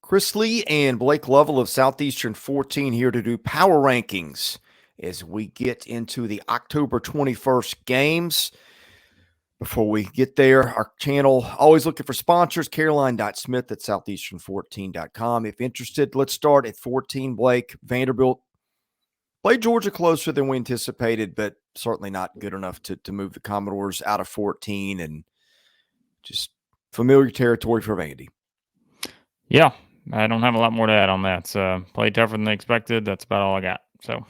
Chris Lee and Blake Lovell of Southeastern 14 here to do power rankings as we get into the October 21st games. Before we get there, our channel always looking for sponsors, caroline.smith at southeastern14.com. If interested, let's start at 14. Blake, Vanderbilt played Georgia closer than we anticipated, but certainly not good enough to move the Commodores out of 14, and just familiar territory for Vandy. Yeah, I don't have a lot more to add on that. Played tougher than they expected. That's about all I got. So,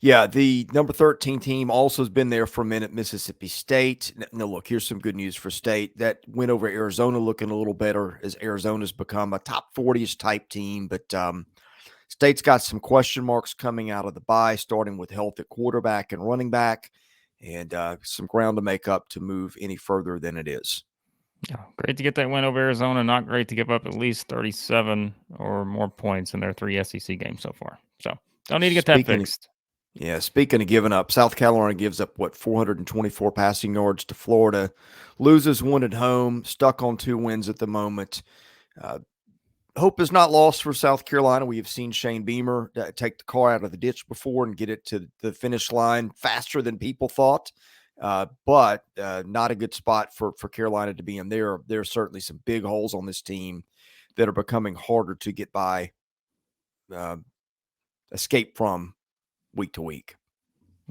yeah, the number 13 team also has been there for a minute, Mississippi State. No, look, here's some good news for State. That win over Arizona looking a little better as Arizona's become a top 40-ish type team. But State's got some question marks coming out of the bye, starting with health at quarterback and running back, and some ground to make up to move any further than it is. yeah, great to get that win over Arizona. Not great to give up at least 37 or more points in their 3 SEC games so far. So, don't need to get that fixed. Yeah, speaking of giving up, South Carolina gives up, 424 passing yards to Florida, loses one at home, stuck on 2 wins at the moment. Hope is not lost for South Carolina. We have seen Shane Beamer take the car out of the ditch before and get it to the finish line faster than people thought, but not a good spot for Carolina to be in. There are certainly some big holes on this team that are becoming harder to get by, escape from week to week.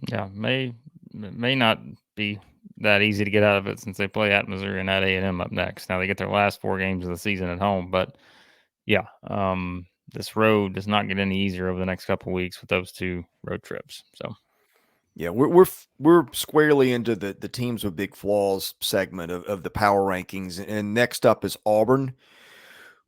Yeah, may not be that easy to get out of it since they play at Missouri and at A&M up next. Now they get their last 4 games of the season at home, but yeah, this road does not get any easier over the next couple of weeks with those 2 road trips. So, yeah, we're squarely into the teams with big flaws segment of the power rankings, and next up is Auburn,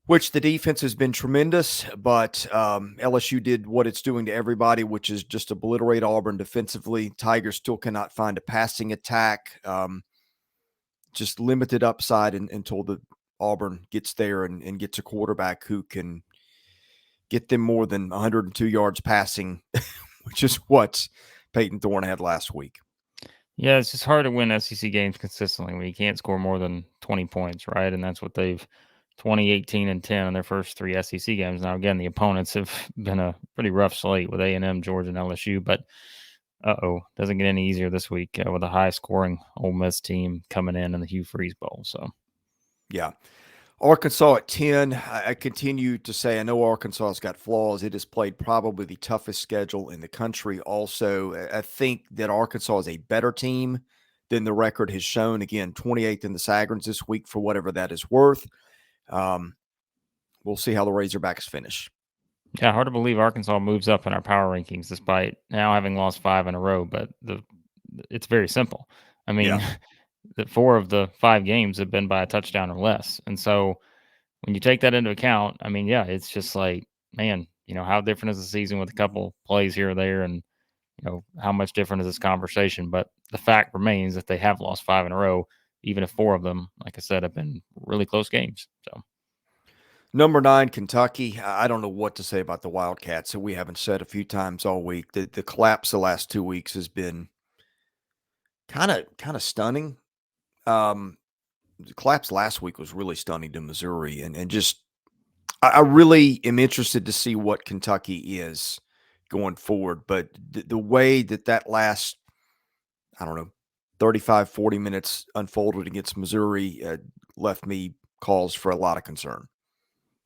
which the defense has been tremendous, but LSU did what it's doing to everybody, which is just obliterate Auburn defensively. Tigers still cannot find a passing attack, just limited upside until the Auburn gets there and gets a quarterback who can get them more than 102 yards passing, which is what Peyton Thorne had last week. yeah, it's just hard to win SEC games consistently when you can't score more than 20 points, right? And that's what they've 20, 18, and 10 in their first 3 SEC games. Now, again, the opponents have been a pretty rough slate with A&M, Georgia, and LSU, but doesn't get any easier this week with a high-scoring Ole Miss team coming in the Hugh Freeze Bowl. So, yeah. Arkansas at 10. I continue to say I know Arkansas has got flaws. It has played probably the toughest schedule in the country. Also, I think that Arkansas is a better team than the record has shown. Again, 28th in the Sagrins this week for whatever that is worth. We'll see how the Razorbacks finish. yeah, hard to believe Arkansas moves up in our power rankings despite now having lost 5 in a row, but it's very simple. I mean, the 4 of the 5 games have been by a touchdown or less. And so when you take that into account, I mean, yeah, it's just like, man, how different is the season with a couple plays here or there, and how much different is this conversation? But the fact remains that they have lost 5 in a row, even if 4 of them, like I said, have been really close games. So, number 9, Kentucky. I don't know what to say about the Wildcats. So we haven't said a few times all week. The collapse the last 2 weeks has been kind of stunning. The collapse last week was really stunning to Missouri, and just I really am interested to see what Kentucky is going forward. But the way that last, I don't know, 35, 40 minutes unfolded against Missouri left me cause for a lot of concern.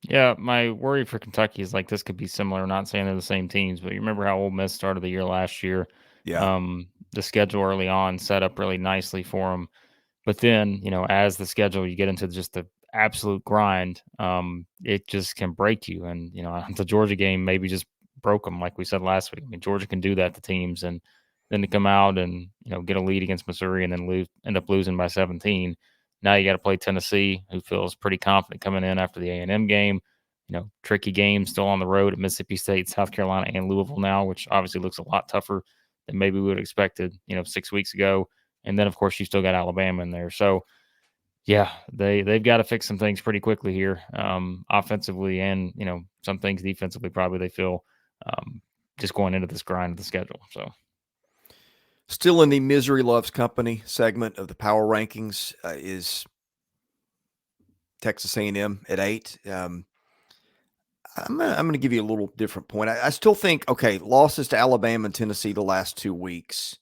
yeah, my worry for Kentucky is like this could be similar. Not saying they're the same teams, but you remember how Ole Miss started the year last year. Yeah. The schedule early on set up really nicely for them. But then, as the schedule, you get into just the absolute grind, it just can break you. And, the Georgia game maybe just broke them, like we said last week. I mean, Georgia can do that to teams. And then to come out and, get a lead against Missouri and then end up losing by 17. Now you got to play Tennessee, who feels pretty confident coming in after the A&M game. Tricky game still on the road at Mississippi State, South Carolina, and Louisville now, which obviously looks a lot tougher than maybe we would have expected, 6 weeks ago. And then, of course, you still got Alabama in there. So, yeah, they've got to fix some things pretty quickly here, offensively and, some things defensively probably they feel just going into this grind of the schedule. So, still in the Misery Loves Company segment of the power rankings is Texas A&M at 8. I'm gonna give you a little different point. I still think, okay, losses to Alabama and Tennessee the last 2 weeks.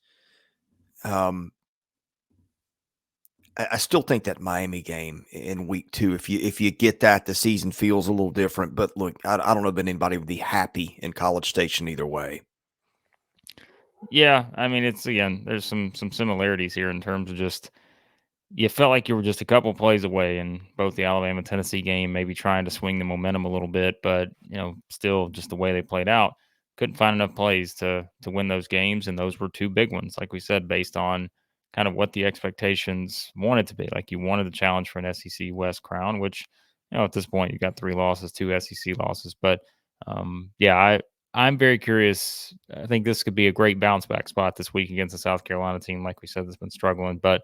I still think that Miami game in week 2, if you get that, the season feels a little different. But look, I don't know that anybody would be happy in College Station either way. Yeah, I mean, it's again, there's some similarities here in terms of just you felt like you were just a couple plays away in both the Alabama Tennessee game, maybe trying to swing the momentum a little bit, but still just the way they played out, couldn't find enough plays to win those games, and those were two big ones, like we said, based on kind of what the expectations wanted to be. Like you wanted the challenge for an SEC West crown, which at this point you got 3 losses, 2 SEC losses, but yeah, I'm very curious. I think this could be a great bounce back spot this week against the South Carolina team, like we said, that's been struggling, but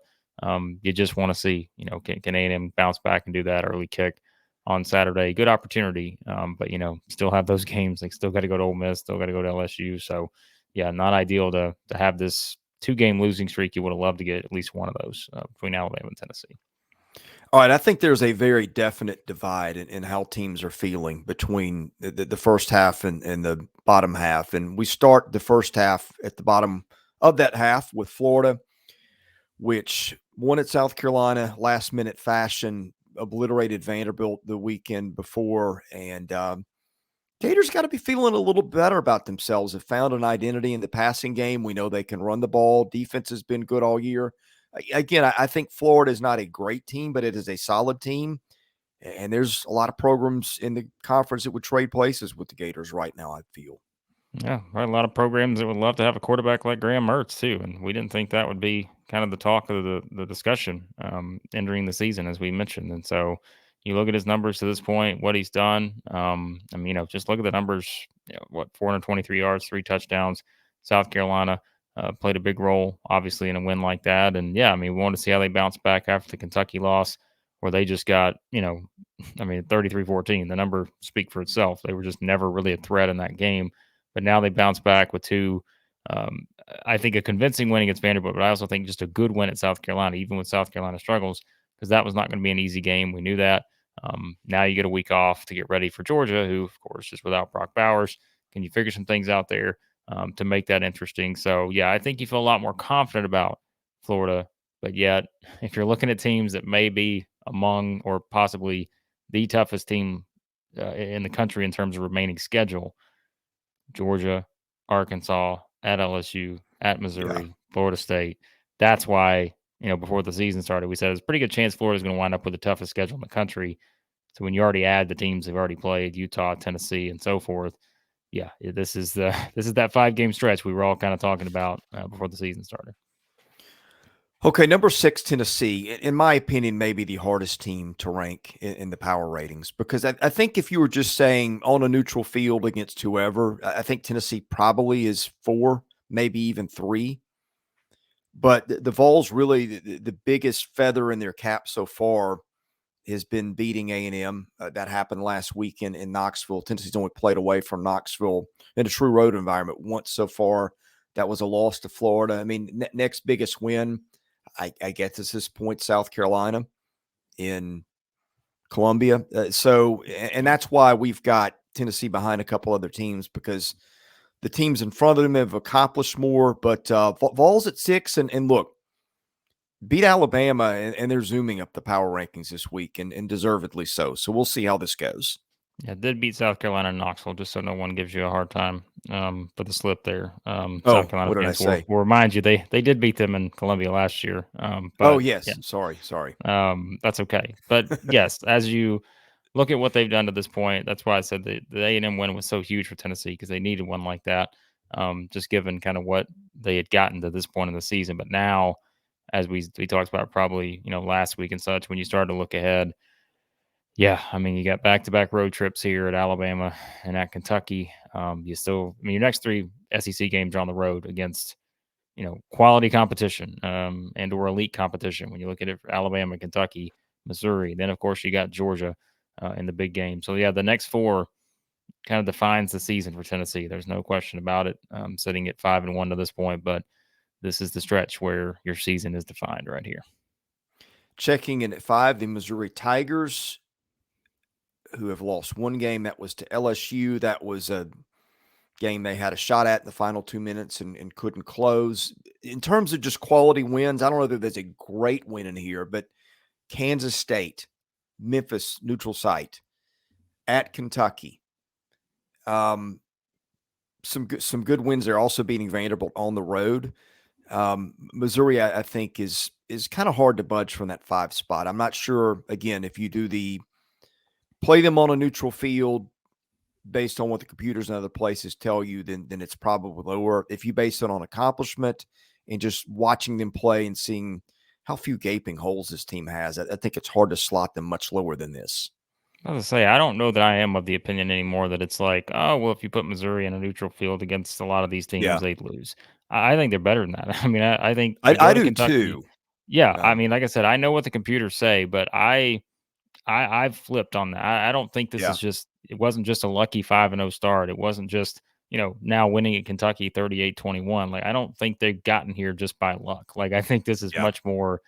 you just want to see, can A&M bounce back and do that early kick on Saturday? Good opportunity, but still have those games. They still got to go to Ole Miss, still got to go to LSU. So, yeah, not ideal to have this 2-game losing streak. You would have loved to get at least one of those between Alabama and Tennessee. All right, I think there's a very definite divide in how teams are feeling between the first half and the bottom half. And we start the first half at the bottom of that half with Florida, which won at South Carolina last minute fashion, obliterated Vanderbilt the weekend before. And Gators got to be feeling a little better about themselves. Have found an identity in the passing game. We know they can run the ball. Defense has been good all year. Again, I think Florida is not a great team, but it is a solid team. And there's a lot of programs in the conference that would trade places with the Gators right now, I feel. Yeah, right. A lot of programs that would love to have a quarterback like Graham Mertz too, and we didn't think that would be kind of the talk of the discussion entering the season, as we mentioned. And so, you look at his numbers to this point, what he's done. I mean, just look at the numbers. 423 yards, 3 touchdowns. South Carolina played a big role, obviously, in a win like that. And yeah, I mean, we want to see how they bounce back after the Kentucky loss, where they just got, I mean, 33-14. The number speak for itself. They were just never really a threat in that game, but now they bounce back with 2. Um, I think a convincing win against Vanderbilt, but I also think just a good win at South Carolina, even with South Carolina struggles, because that was not going to be an easy game. We knew that. Now you get a week off to get ready for Georgia, who, of course, is without Brock Bowers. Can you figure some things out there to make that interesting? So, yeah, I think you feel a lot more confident about Florida. But yet, if you're looking at teams that may be among or possibly the toughest team in the country in terms of remaining schedule, Georgia, Arkansas, at LSU, at Yeah. Missouri, Florida State. That's why, before the season started, we said there's a pretty good chance Florida's going to wind up with the toughest schedule in the country. So when you already add the teams they've already played, Utah, Tennessee, and so forth, yeah, this is that 5-game stretch we were all kind of talking about before the season started. Okay, number 6, Tennessee, in my opinion, maybe the hardest team to rank in the power ratings, because I think if you were just saying on a neutral field against whoever, I think Tennessee probably is 4, maybe even 3. But the Vols really the biggest feather in their cap so far has been beating A&M. That happened last weekend in Knoxville. Tennessee's only played away from Knoxville in a true road environment once so far. That was a loss to Florida. I mean, next biggest win, I guess at this point, South Carolina in Columbia. And that's why we've got Tennessee behind a couple other teams, because the teams in front of them have accomplished more. But Vols at 6, and look, beat Alabama, and they're zooming up the power rankings this week, and deservedly so. So we'll see how this goes. Yeah, did beat South Carolina and Knoxville, just so no one gives you a hard time for the slip there. Oh, South Carolina what did I fans will say? remind you they did beat them in Columbia last year. Oh, But yeah, yes. Sorry. that's okay. But yes, as you look at what they've done to this point, that's why I said the A&M win was so huge for Tennessee, because they needed one like that, just given kind of what they had gotten to this point in the season. But now, as we talked about probably last week and such, when you start to look ahead, yeah, I mean, you got back-to-back road trips here at Alabama and at Kentucky. Your next 3 SEC games are on the road against, quality competition and/or elite competition. When you look at it for Alabama, Kentucky, Missouri, then of course you got Georgia in the big game. So yeah, the next 4 kind of defines the season for Tennessee. There's no question about it. Sitting at 5-1 to this point, but this is the stretch where your season is defined right here. Checking in at 5, the Missouri Tigers. who have lost one game. That was to LSU. That was a game they had a shot at in the final 2 minutes and couldn't close. In terms of just quality wins, I don't know that there's a great win in here, but Kansas State, Memphis, neutral site, at Kentucky. Some good wins there. Also beating Vanderbilt on the road. Missouri, I think, is kind of hard to budge from that 5 spot. I'm not sure, again, if you do the play them on a neutral field based on what the computers and other places tell you, then it's probably lower. If you base it on accomplishment and just watching them play and seeing how few gaping holes this team has, I think it's hard to slot them much lower than this. I was gonna say, I don't know that I am of the opinion anymore that it's like, oh, well, if you put Missouri in a neutral field against a lot of these teams, Yeah, they'd lose. I think they're better than that. I mean, I think you I go to do Kentucky. too. Yeah, I mean, like I said, I know what the computers say, but I've flipped on that. I don't think this Yeah, is just. It wasn't just a lucky 5-0 start. It wasn't just now winning at Kentucky 38-21. Like I don't think they've gotten here just by luck. Like I think this is yeah, much more.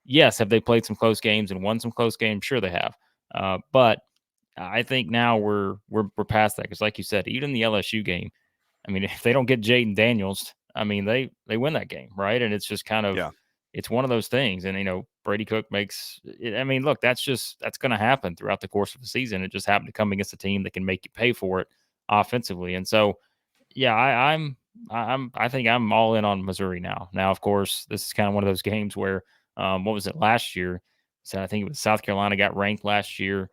Yes, have they played some close games and won some close games? Sure, they have. But I think now we're past that because, like you said, even the LSU game. I mean, if they don't get Jaden Daniels, I mean they win that game, right? And it's just kind of yeah, it's one of those things. And Brady Cook makes. I mean, look, that's going to happen throughout the course of the season. It just happened to come against a team that can make you pay for it offensively. And so, yeah, I think I'm all in on Missouri now. Now, of course, this is kind of one of those games where what was it last year? So I think it was South Carolina got ranked last year.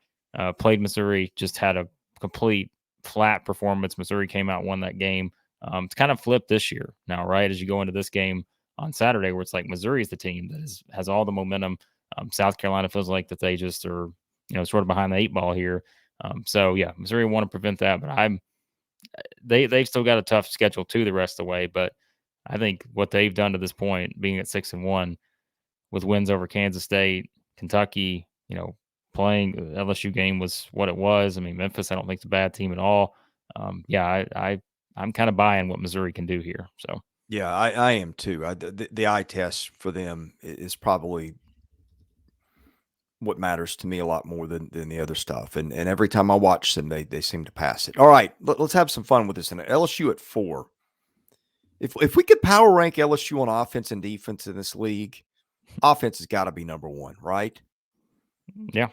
Played Missouri, just had a complete flat performance. Missouri came out, won that game. It's kind of flipped this year now, right? As you go into this game on Saturday, where it's like Missouri is the team that has all the momentum. South Carolina feels like that they just are, sort of behind the 8 ball here. So yeah, Missouri want to prevent that, but they've still got a tough schedule too the rest of the way. But I think what they've done to this point, being at 6-1, with wins over Kansas State, Kentucky, playing LSU game was what it was. I mean, Memphis, I don't think it's a bad team at all. Yeah, I'm kind of buying what Missouri can do here. So yeah. I am too. The eye test for them is probably what matters to me a lot more than the other stuff. And every time I watch them, they seem to pass it. All right, let's have some fun with this. And LSU at 4. If we could power rank LSU on offense and defense in this league, offense has got to be number 1, right? yeah,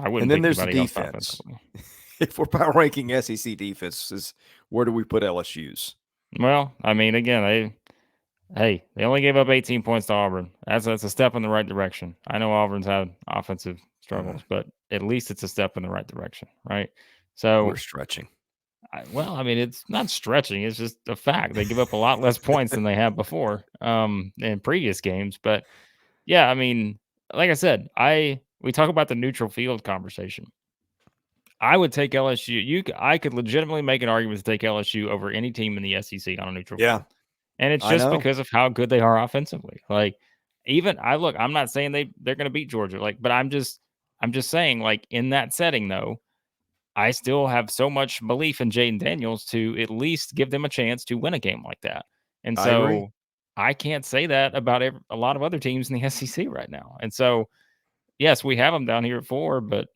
I And wouldn't then pick there's the anybody else defense. offensively. If we're power ranking SEC defenses, where do we put LSU's? Well, I mean, again, they only gave up 18 points to Auburn. That's a step in the right direction. I know Auburn's had offensive Uh, struggles, but at least it's a step in the right direction, right? we're So, stretching. I mean, it's not stretching. It's just a fact. They give up a lot less points than they have before, in previous games. But yeah, I mean, like I said, we talk about the neutral field conversation. I would take LSU. I could legitimately make an argument to take LSU over any team in the SEC on a neutral Yeah, field. And it's I just know. because of how good they are offensively. Like I'm not saying they're going to beat Georgia, but I'm just saying, like, in that setting though, I still have so much belief in Jaden Daniels to at least give them a chance to win a game like that. And I agree. so I can't say that about a lot of other teams in the SEC right now. And so yes, we have them down here at 4, but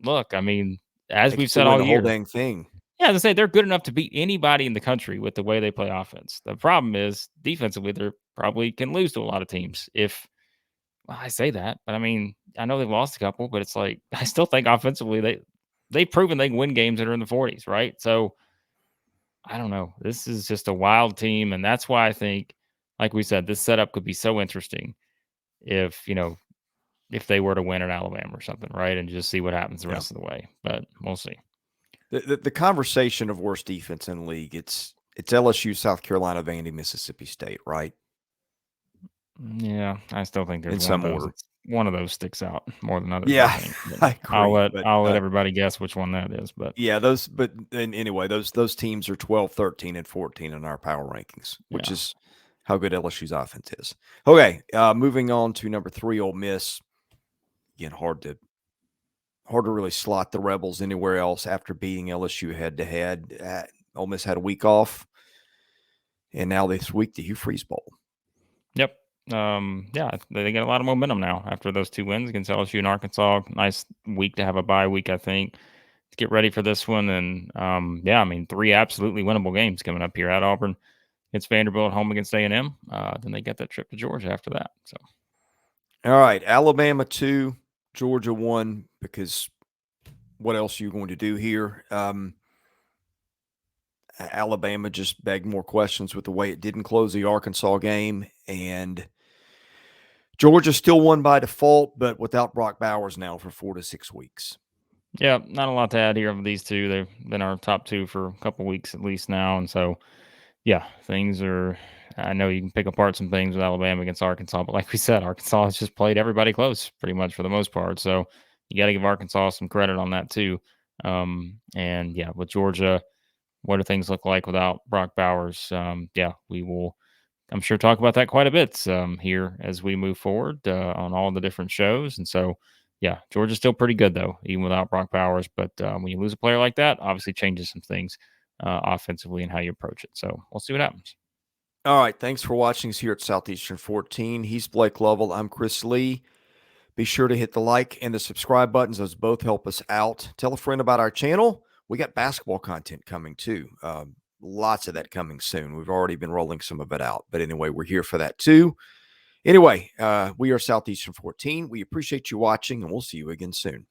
look, I mean, as They could we've still said win all the whole year, dang thing. yeah, as I say, they're good enough to beat anybody in the country with the way they play offense. The problem is defensively, they're probably can lose to a lot of teams. If well, I say that, but I mean, I know they've lost a couple, but it's like I still think offensively they've proven they can win games that are in the 40s, right? So I don't know. This is just a wild team, and that's why I think, like we said, this setup could be so interesting if if they were to win at Alabama or something, right? And just see what happens the Yeah. rest of the way. But we'll see. The conversation of worst defense in the league, it's LSU, South Carolina, Vandy, Mississippi State, right? Yeah, I still think there's In some order. one of those sticks out more than others, I Yeah, think. But I agree. But I'll let everybody guess which one that is. But yeah, anyway, those teams are 12, 13, and 14 in our power rankings, which yeah. is how good LSU's offense is. Okay, moving on to number 3, Ole Miss. Again, hard to really slot the Rebels anywhere else after beating LSU head to head. Ole Miss had a week off, and now this week the Hugh Freeze Bowl. Yep. Yeah, they get a lot of momentum now after those 2 wins against LSU and Arkansas. Nice week to have a bye week, I think, to get ready for this one. And yeah, I mean, 3 absolutely winnable games coming up here at Auburn, against Vanderbilt, home against A&M. Then they get that trip to Georgia after that. So, All right, Alabama 2, Georgia 1, because what else are you going to do here? Alabama just begged more questions with the way it didn't close the Arkansas game, and Georgia still won by default, but without Brock Bowers now for 4 to 6 weeks. yeah, not a lot to add here of these two. They've been our top 2 for a couple weeks at least now. And so, yeah, things are. I know you can pick apart some things with Alabama against Arkansas, but like we said, Arkansas has just played everybody close pretty much for the most part. So you got to give Arkansas some credit on that too. And yeah, with Georgia, what do things look like without Brock Bowers? Yeah, we will, I'm sure, talk about that quite a bit here as we move forward on all the different shows. And so, yeah, Georgia's still pretty good though, even without Brock Bowers. But when you lose a player like that, obviously changes some things offensively and how you approach it. So we'll see what happens. All right, thanks for watching us here at Southeastern 14. He's Blake Lovell. I'm Chris Lee. Be sure to hit the like and the subscribe buttons. Those both help us out. Tell a friend about our channel. We got basketball content coming too. Lots of that coming soon. We've already been rolling some of it out. But anyway, we're here for that too. Anyway, we are Southeastern 14. We appreciate you watching, and we'll see you again soon.